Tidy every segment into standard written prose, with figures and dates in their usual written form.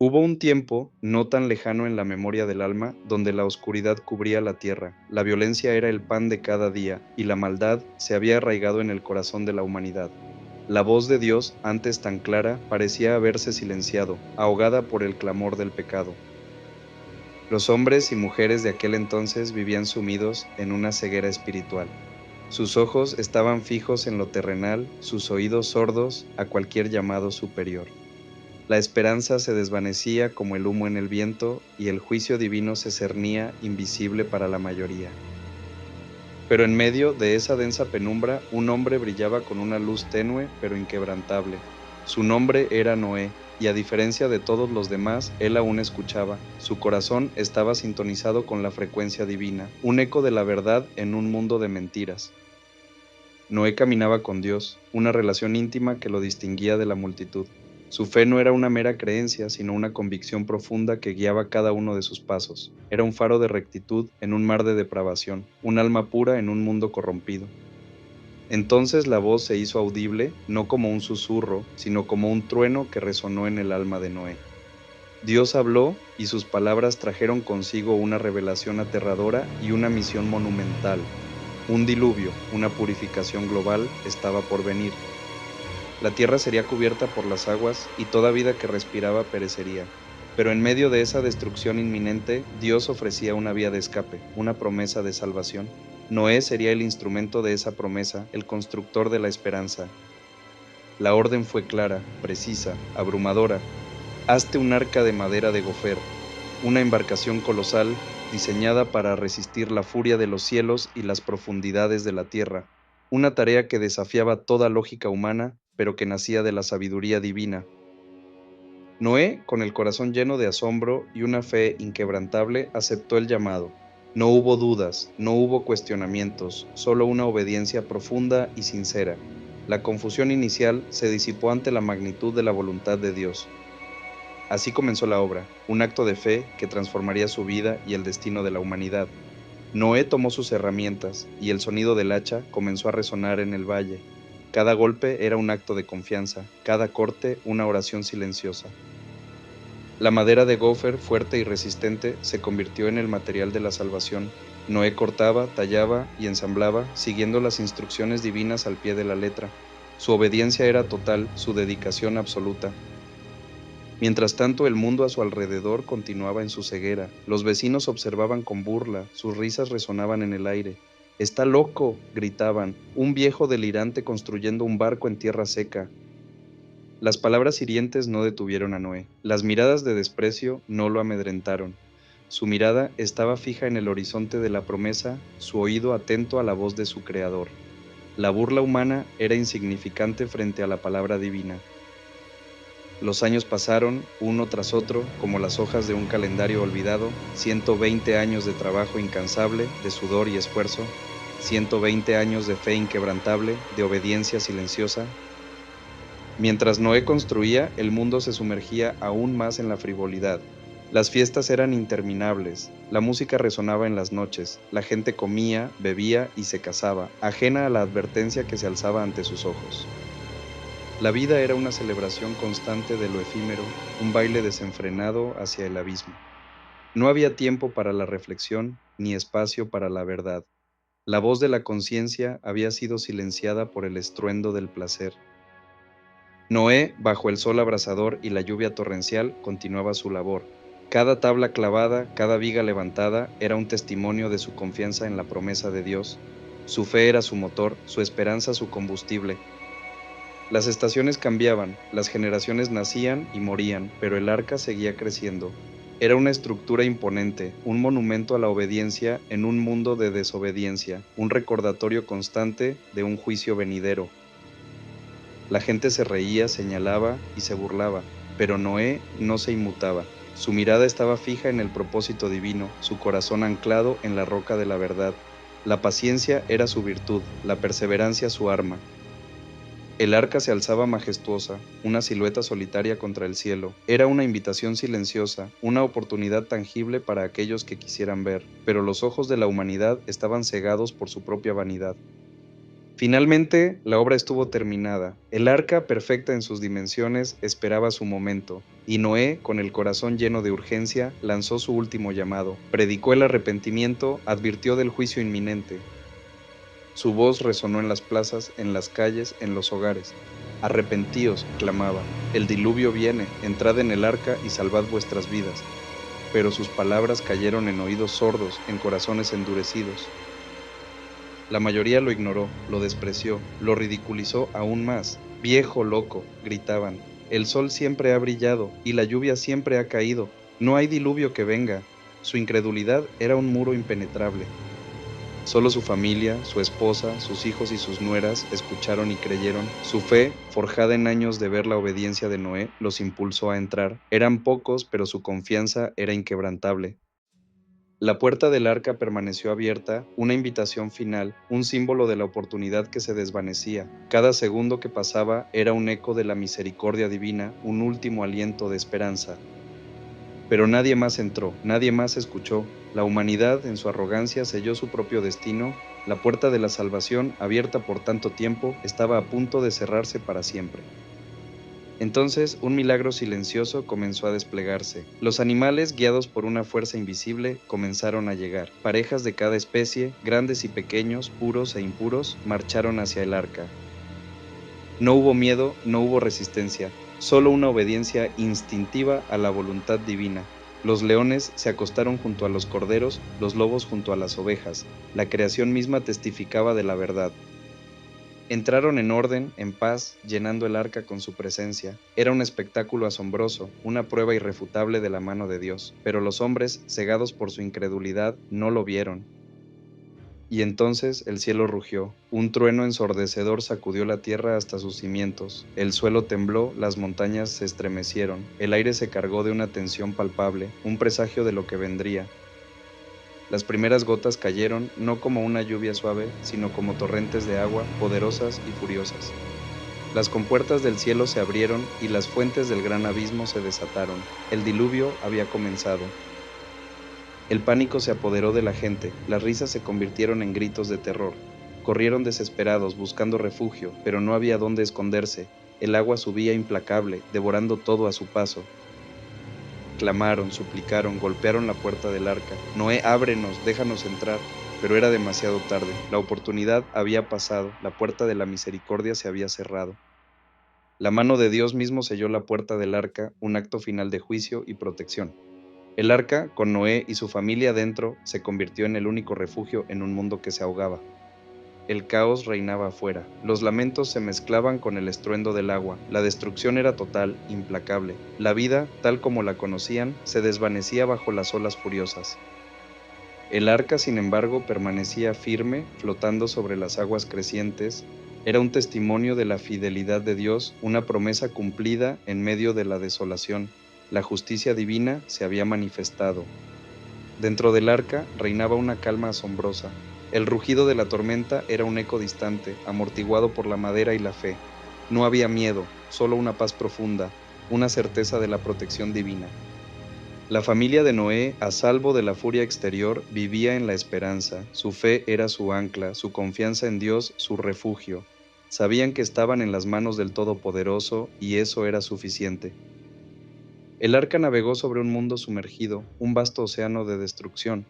Hubo un tiempo, no tan lejano en la memoria del alma, donde la oscuridad cubría la tierra, la violencia era el pan de cada día, y la maldad se había arraigado en el corazón de la humanidad. La voz de Dios, antes tan clara, parecía haberse silenciado, ahogada por el clamor del pecado. Los hombres y mujeres de aquel entonces vivían sumidos en una ceguera espiritual. Sus ojos estaban fijos en lo terrenal, sus oídos sordos a cualquier llamado superior. La esperanza se desvanecía como el humo en el viento y el juicio divino se cernía invisible para la mayoría. Pero en medio de esa densa penumbra, un hombre brillaba con una luz tenue pero inquebrantable. Su nombre era Noé, y a diferencia de todos los demás, él aún escuchaba. Su corazón estaba sintonizado con la frecuencia divina, un eco de la verdad en un mundo de mentiras. Noé caminaba con Dios, una relación íntima que lo distinguía de la multitud. Su fe no era una mera creencia, sino una convicción profunda que guiaba cada uno de sus pasos. Era un faro de rectitud en un mar de depravación, un alma pura en un mundo corrompido. Entonces la voz se hizo audible, no como un susurro, sino como un trueno que resonó en el alma de Noé. Dios habló y sus palabras trajeron consigo una revelación aterradora y una misión monumental. Un diluvio, una purificación global, estaba por venir. La tierra sería cubierta por las aguas y toda vida que respiraba perecería. Pero en medio de esa destrucción inminente, Dios ofrecía una vía de escape, una promesa de salvación. Noé sería el instrumento de esa promesa, el constructor de la esperanza. La orden fue clara, precisa, abrumadora. Hazte un arca de madera de gofer, una embarcación colosal diseñada para resistir la furia de los cielos y las profundidades de la tierra, una tarea que desafiaba toda lógica humana, pero que nacía de la sabiduría divina. Noé, con el corazón lleno de asombro y una fe inquebrantable, aceptó el llamado. No hubo dudas, no hubo cuestionamientos, solo una obediencia profunda y sincera. La confusión inicial se disipó ante la magnitud de la voluntad de Dios. Así comenzó la obra, un acto de fe que transformaría su vida y el destino de la humanidad. Noé tomó sus herramientas, y el sonido del hacha comenzó a resonar en el valle. Cada golpe era un acto de confianza, cada corte una oración silenciosa. La madera de gofer, fuerte y resistente, se convirtió en el material de la salvación. Noé cortaba, tallaba y ensamblaba, siguiendo las instrucciones divinas al pie de la letra. Su obediencia era total, su dedicación absoluta. Mientras tanto, el mundo a su alrededor continuaba en su ceguera. Los vecinos observaban con burla, sus risas resonaban en el aire. «¡Está loco!», gritaban, «un viejo delirante construyendo un barco en tierra seca». Las palabras hirientes no detuvieron a Noé. Las miradas de desprecio no lo amedrentaron. Su mirada estaba fija en el horizonte de la promesa, su oído atento a la voz de su Creador. La burla humana era insignificante frente a la palabra divina. Los años pasaron, uno tras otro, como las hojas de un calendario olvidado, 120 años de trabajo incansable, de sudor y esfuerzo, 120 años de fe inquebrantable, de obediencia silenciosa. Mientras Noé construía, el mundo se sumergía aún más en la frivolidad. Las fiestas eran interminables, la música resonaba en las noches, la gente comía, bebía y se casaba, ajena a la advertencia que se alzaba ante sus ojos. La vida era una celebración constante de lo efímero, un baile desenfrenado hacia el abismo. No había tiempo para la reflexión ni espacio para la verdad. La voz de la conciencia había sido silenciada por el estruendo del placer. Noé, bajo el sol abrasador y la lluvia torrencial, continuaba su labor. Cada tabla clavada, cada viga levantada, era un testimonio de su confianza en la promesa de Dios. Su fe era su motor, su esperanza su combustible. Las estaciones cambiaban, las generaciones nacían y morían, pero el arca seguía creciendo. Era una estructura imponente, un monumento a la obediencia en un mundo de desobediencia, un recordatorio constante de un juicio venidero. La gente se reía, señalaba y se burlaba, pero Noé no se inmutaba. Su mirada estaba fija en el propósito divino, su corazón anclado en la roca de la verdad. La paciencia era su virtud, la perseverancia su arma. El arca se alzaba majestuosa, una silueta solitaria contra el cielo. Era una invitación silenciosa, una oportunidad tangible para aquellos que quisieran ver, pero los ojos de la humanidad estaban cegados por su propia vanidad. Finalmente, la obra estuvo terminada. El arca, perfecta en sus dimensiones, esperaba su momento, y Noé, con el corazón lleno de urgencia, lanzó su último llamado, predicó el arrepentimiento, advirtió del juicio inminente. Su voz resonó en las plazas, en las calles, en los hogares. Arrepentíos, clamaba, el diluvio viene, entrad en el arca y salvad vuestras vidas. Pero sus palabras cayeron en oídos sordos, en corazones endurecidos. La mayoría lo ignoró, lo despreció, lo ridiculizó aún más. Viejo loco, gritaban. El sol siempre ha brillado y la lluvia siempre ha caído. No hay diluvio que venga. Su incredulidad era un muro impenetrable. Solo su familia, su esposa, sus hijos y sus nueras escucharon y creyeron. Su fe, forjada en años de ver la obediencia de Noé, los impulsó a entrar. Eran pocos, pero su confianza era inquebrantable. La puerta del arca permaneció abierta, una invitación final, un símbolo de la oportunidad que se desvanecía. Cada segundo que pasaba era un eco de la misericordia divina, un último aliento de esperanza. Pero nadie más entró, nadie más escuchó. La humanidad, en su arrogancia, selló su propio destino. La puerta de la salvación, abierta por tanto tiempo, estaba a punto de cerrarse para siempre. Entonces, un milagro silencioso comenzó a desplegarse. Los animales, guiados por una fuerza invisible, comenzaron a llegar. Parejas de cada especie, grandes y pequeños, puros e impuros, marcharon hacia el arca. No hubo miedo, no hubo resistencia, solo una obediencia instintiva a la voluntad divina. Los leones se acostaron junto a los corderos, los lobos junto a las ovejas. La creación misma testificaba de la verdad. Entraron en orden, en paz, llenando el arca con su presencia. Era un espectáculo asombroso, una prueba irrefutable de la mano de Dios, pero los hombres, cegados por su incredulidad, no lo vieron. Y entonces el cielo rugió, un trueno ensordecedor sacudió la tierra hasta sus cimientos, el suelo tembló, las montañas se estremecieron, el aire se cargó de una tensión palpable, un presagio de lo que vendría. Las primeras gotas cayeron no como una lluvia suave, sino como torrentes de agua, poderosas y furiosas. Las compuertas del cielo se abrieron y las fuentes del gran abismo se desataron. El diluvio había comenzado. El pánico se apoderó de la gente, las risas se convirtieron en gritos de terror. Corrieron desesperados buscando refugio, pero no había dónde esconderse. El agua subía implacable, devorando todo a su paso. Clamaron, suplicaron, golpearon la puerta del arca. Noé, ábrenos, déjanos entrar. Pero era demasiado tarde. La oportunidad había pasado, la puerta de la misericordia se había cerrado. La mano de Dios mismo selló la puerta del arca, un acto final de juicio y protección. El arca, con Noé y su familia dentro, se convirtió en el único refugio en un mundo que se ahogaba. El caos reinaba afuera, los lamentos se mezclaban con el estruendo del agua, la destrucción era total, implacable. La vida, tal como la conocían, se desvanecía bajo las olas furiosas. El arca, sin embargo, permanecía firme, flotando sobre las aguas crecientes. Era un testimonio de la fidelidad de Dios, una promesa cumplida en medio de la desolación. La justicia divina se había manifestado. Dentro del arca reinaba una calma asombrosa. El rugido de la tormenta era un eco distante, amortiguado por la madera y la fe. No había miedo, solo una paz profunda, una certeza de la protección divina. La familia de Noé, a salvo de la furia exterior, vivía en la esperanza. Su fe era su ancla, su confianza en Dios su refugio. Sabían que estaban en las manos del Todopoderoso y eso era suficiente. El arca navegó sobre un mundo sumergido, un vasto océano de destrucción.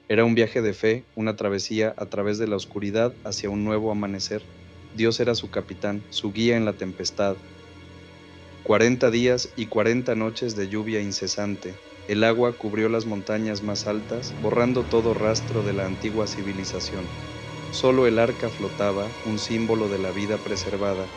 Era un viaje de fe, una travesía a través de la oscuridad hacia un nuevo amanecer. Dios era su capitán, su guía en la tempestad. 40 días y 40 noches de lluvia incesante. El agua cubrió las montañas más altas, borrando todo rastro de la antigua civilización. Solo el arca flotaba, un símbolo de la vida preservada.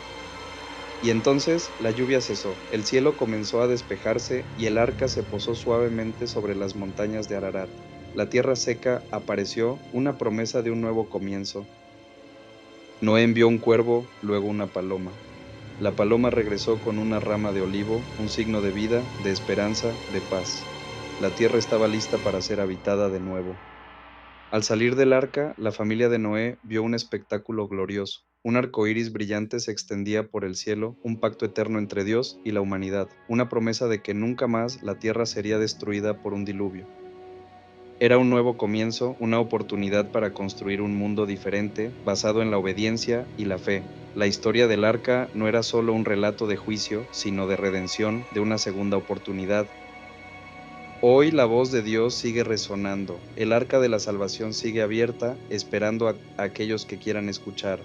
Y entonces la lluvia cesó, el cielo comenzó a despejarse y el arca se posó suavemente sobre las montañas de Ararat. La tierra seca apareció, una promesa de un nuevo comienzo. Noé envió un cuervo, luego una paloma. La paloma regresó con una rama de olivo, un signo de vida, de esperanza, de paz. La tierra estaba lista para ser habitada de nuevo. Al salir del arca, la familia de Noé vio un espectáculo glorioso. Un arco iris brillante se extendía por el cielo, un pacto eterno entre Dios y la humanidad, una promesa de que nunca más la tierra sería destruida por un diluvio. Era un nuevo comienzo, una oportunidad para construir un mundo diferente, basado en la obediencia y la fe. La historia del arca no era solo un relato de juicio, sino de redención, de una segunda oportunidad. Hoy la voz de Dios sigue resonando, el arca de la salvación sigue abierta, esperando a aquellos que quieran escuchar.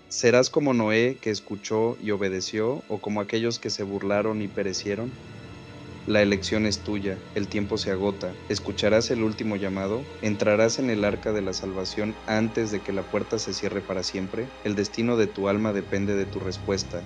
¿Serás como Noé, que escuchó y obedeció, o como aquellos que se burlaron y perecieron? La elección es tuya, el tiempo se agota. ¿Escucharás el último llamado? ¿Entrarás en el arca de la salvación antes de que la puerta se cierre para siempre? El destino de tu alma depende de tu respuesta.